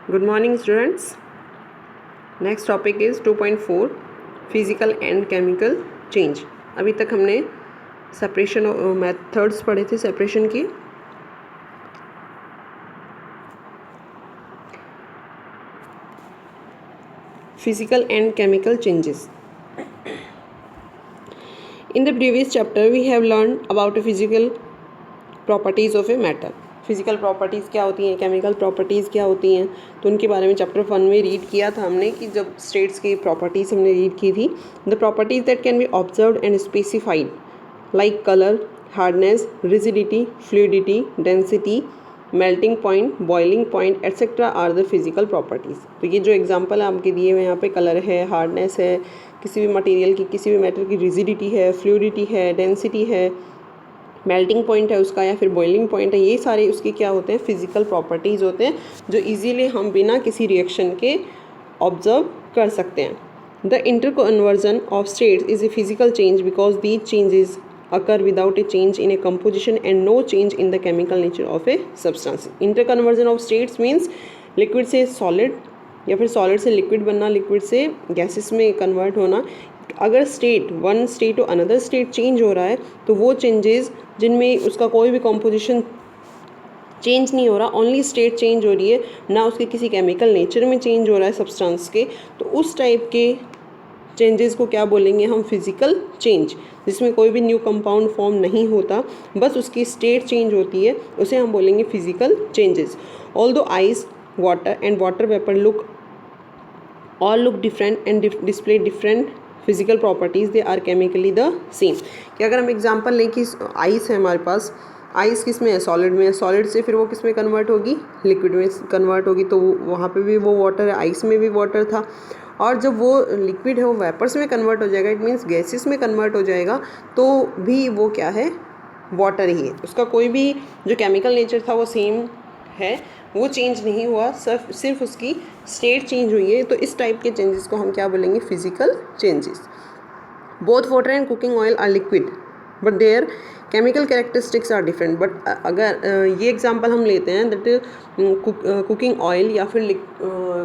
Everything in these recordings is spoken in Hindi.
Good morning students. Next topic is 2.4 physical and chemical change. अभी तक हमने सेपरेशन मेथड्स पढ़े थे सेपरेशन की. Physical and chemical changes. In the previous chapter we have learned about the physical properties of a matter. Physical properties क्या होती हैं, केमिकल प्रॉपर्टीज़ क्या होती हैं, तो उनके बारे में चैप्टर 1 में रीड किया था हमने कि जब स्टेट्स की प्रॉपर्टीज़ हमने रीड की थी. The properties that can be observed and specified like colour, hardness, rigidity, fluidity, density, melting point, boiling point etcetera are the physical properties. तो ये जो एग्जांपल आपके दिए हुए यहाँ पे कलर है, हार्डनेस है, किसी भी मटेरियल की, किसी भी मैटर की रिजिडिटी है, फ्लूइडिटी है, डेंसिटी है, मेल्टिंग पॉइंट है उसका या फिर बॉइलिंग पॉइंट है, ये सारे उसके क्या होते हैं, फिजिकल प्रॉपर्टीज़ होते हैं जो इजीली हम बिना किसी रिएक्शन के ऑब्जर्व कर सकते हैं. The interconversion of states is a physical change because these changes occur without a change in a composition and no change in the chemical nature of a substance. Interconversion of states means liquid से solid या फिर solid से liquid बनना, liquid से gases में convert होना. अगर state one state to another state change हो रहा है तो वो चेंजेस जिनमें उसका कोई भी कॉम्पोजिशन चेंज नहीं हो रहा, ओनली स्टेट चेंज हो रही है, ना उसके किसी केमिकल नेचर में चेंज हो रहा है सब्सटेंस के, तो उस टाइप के चेंजेस को क्या बोलेंगे हम, फिजिकल चेंज. जिसमें कोई भी न्यू कंपाउंड फॉर्म नहीं होता, बस उसकी स्टेट चेंज होती है, उसे हम बोलेंगे physical changes. Although ice, water and water vapour all look different and display different physical properties, they are chemically the same. कि अगर हम एग्जांपल लें कि आइस है हमारे पास, आइस किस में है, सॉलिड में है, सॉलिड से फिर वो किस में कन्वर्ट होगी, लिक्विड में कन्वर्ट होगी, तो वहाँ पे भी वो वाटर है, आइस में भी वाटर था, और जब वो लिक्विड है वो वेपर्स में कन्वर्ट हो जाएगा, इट मीन्स गैसेस में कन्वर्ट हो जाएगा, तो भी वो क्या है, वाटर ही है. उसका कोई भी जो केमिकल नेचर था वो सेम है, वो चेंज नहीं हुआ, सिर्फ उसकी स्टेट चेंज हुई है. तो इस टाइप के चेंजेस को हम क्या बोलेंगे, physical changes. Both water and cooking oil are liquid but their chemical characteristics are different. But अगर ये एग्जांपल हम लेते हैं दैट कुकिंग ऑयल या फिर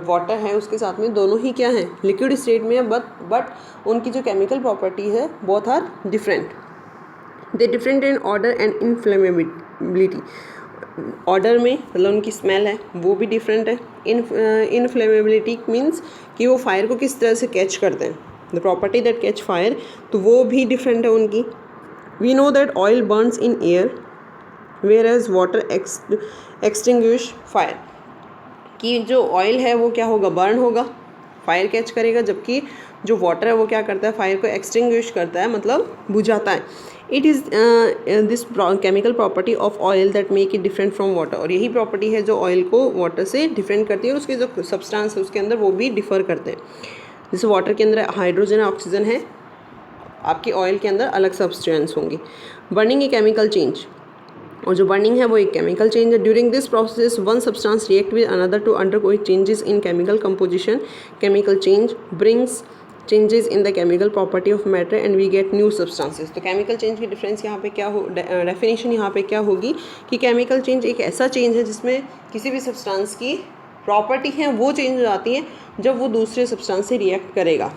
वाटर है, उसके साथ में दोनों ही क्या हैं, लिक्विड स्टेट में है, बट उनकी जो केमिकल प्रॉपर्टी है both are different. They different in order and inflammability. Order में मतलब उनकी स्मेल है वो भी डिफरेंट है. इनफ्लेमेबिलिटी मीन्स कि वो फायर को किस तरह से कैच करते हैं, the property that catch fire, तो वो भी डिफरेंट है उनकी. We know that oil burns in air whereas water extinguish fire. कि जो ऑयल है वो क्या होगा, बर्न होगा, फायर कैच करेगा, जबकि जो वाटर है वो क्या करता है, फायर को एक्सटिंग्विश करता है, मतलब बुझाता है. It is this chemical property of oil that make it different from water. और यही प्रॉपर्टी है जो ऑयल को वाटर से डिफरेंट करती है, और उसके जो सब्सटेंस है उसके अंदर वो भी डिफर करते हैं. जैसे वाटर के अंदर हाइड्रोजन ऑक्सीजन है, आपकी ऑयल के अंदर अलग सब्सटेंस होंगी. बर्निंग ए केमिकल चेंज, और जो बर्निंग है वो एक केमिकल चेंज है. During this process one substance react with another to undergo changes in chemical composition. Chemical change brings changes in the chemical property of matter and we get new substances. तो केमिकल चेंज की डिफरेंस यहाँ पे क्या हो, डेफिनेशन यहाँ पे क्या होगी कि केमिकल चेंज एक ऐसा चेंज है जिसमें किसी भी सब्सटेंस की प्रॉपर्टी है वो चेंज हो जाती है जब वो दूसरे सब्सटेंस से रिएक्ट करेगा.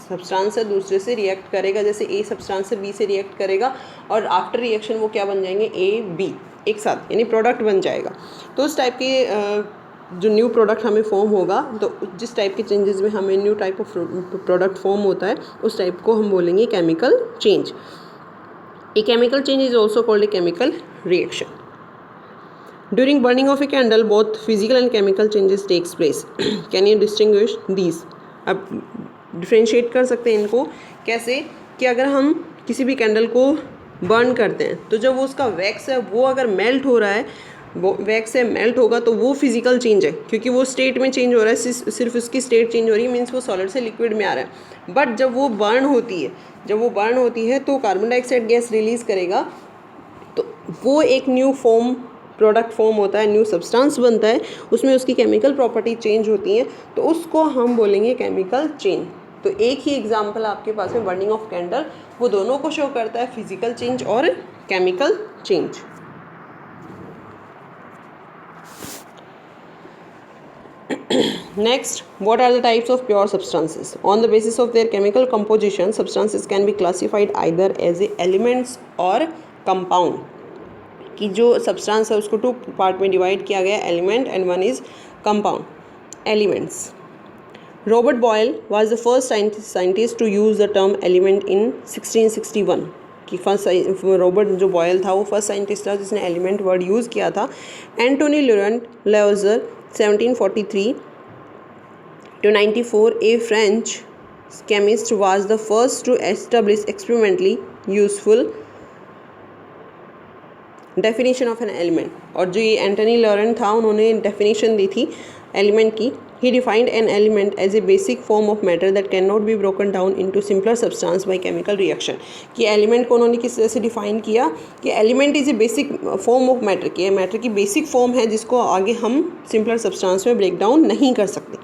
सब्सटेंस है दूसरे से रिएक्ट करेगा, जैसे ए सब्सटेंस से बी से रिएक्ट करेगा, और आफ्टर रिएक्शन वो क्या बन जाएंगे, ए बी एक साथ, यानी प्रोडक्ट बन जाएगा. तो उस टाइप के जो न्यू प्रोडक्ट हमें फॉर्म होगा, तो जिस टाइप के चेंजेस में हमें new type of product form होता है उस टाइप को हम बोलेंगे chemical change. A chemical change is also called a chemical reaction. During burning of a candle both physical and chemical changes takes place. Can you distinguish these. अब डिफ्रेंशिएट कर सकते हैं इनको कैसे, कि अगर हम किसी भी कैंडल को बर्न करते हैं तो जब वो उसका वैक्स है वो अगर मेल्ट हो रहा है, वो वैक्स से मेल्ट होगा, तो वो फिजिकल चेंज है क्योंकि वो स्टेट में चेंज हो रहा है, सिर्फ उसकी स्टेट चेंज हो रही है, मीन्स वो सॉलिड से लिक्विड में आ रहा है. बट जब वो बर्न होती है तो कार्बन डाइऑक्साइड गैस रिलीज़ करेगा, तो वो एक न्यू प्रोडक्ट फॉर्म होता है, न्यू सब्सटेंस बनता है, उसमें उसकी केमिकल प्रॉपर्टी चेंज होती है, तो उसको हम बोलेंगे केमिकल चेंज. तो एक ही एग्जांपल आपके पास में बर्निंग ऑफ कैंडल, वो दोनों को शो करता है, फिजिकल चेंज और chemical change. Next, what are the types of pure substances? On the basis of their chemical composition, substances can be classified either as elements or compound. कि जो substance है उसको 2 पार्ट में डिवाइड किया गया, element and one is compound. Elements. Robert Boyle was the first scientist to use the term element in 1661. कि फर्स्ट रॉबर्ट जो बॉयल था वो फर्स्ट साइंटिस्ट था जिसने एलिमेंट वर्ड यूज़ किया था. Antoine Laurent Lavoisier 1743 to 94, a French chemist was the first to establish experimentally useful definition of an element. और जो ये एंटोनी लॉरेंट था उन्होंने डेफिनेशन दी थी एलिमेंट की. He defined an element as a basic form of matter that cannot be broken down into simpler substance by chemical reaction. कि एलिमेंट को उन्होंने किस तरह से डिफाइन किया कि element is a basic form of matter, कि मैटर की बेसिक फॉर्म है जिसको आगे हम सिंपलर सब्सटेंस में ब्रेक डाउन नहीं कर सकते.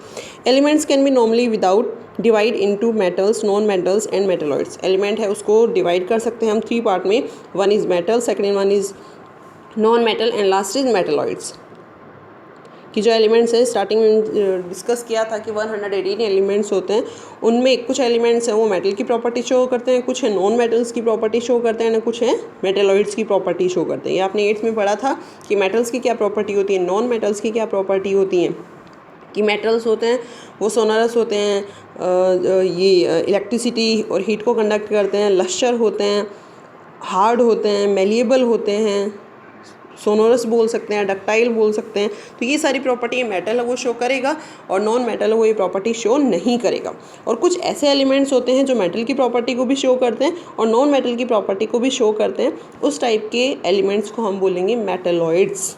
Elements can be normally without divide into metals, non metals and metalloids. Element है उसको डिवाइड कर सकते हैं हम 3 पार्ट में. One is metal, second one is non metal and last is metalloids. कि जो एलिमेंट्स हैं स्टार्टिंग में डिस्कस किया था कि 118 एलिमेंट्स होते हैं. उनमें कुछ एलिमेंट्स हैं वो मेटल की प्रॉपर्टी शो करते हैं, कुछ है नॉन मेटल्स की प्रॉपर्टी शो करते हैं, ना कुछ है मेटलॉइड्स की प्रॉपर्टी शो करते हैं. ये आपने 8th में पढ़ा था कि मेटल्स की क्या प्रॉपर्टी होती है, नॉन मेटल्स की क्या प्रॉपर्टी होती हैं. कि मेटल्स होते हैं वो सोनरस होते हैं, ये इलेक्ट्रिसिटी और हीट को कंडक्ट करते हैं. लश्चर होते हैं, हार्ड होते हैं, मेलिएबल होते हैं, सोनोरस बोल सकते हैं, डक्टाइल बोल सकते हैं. तो ये सारी प्रॉपर्टी मेटल है वो शो करेगा और नॉन मेटल है वो ये प्रॉपर्टी शो नहीं करेगा. और कुछ ऐसे एलिमेंट्स होते हैं जो मेटल की प्रॉपर्टी को भी शो करते हैं और नॉन मेटल की प्रॉपर्टी को भी शो करते हैं. उस टाइप के एलिमेंट्स को हम बोलेंगे मेटलॉइड्स.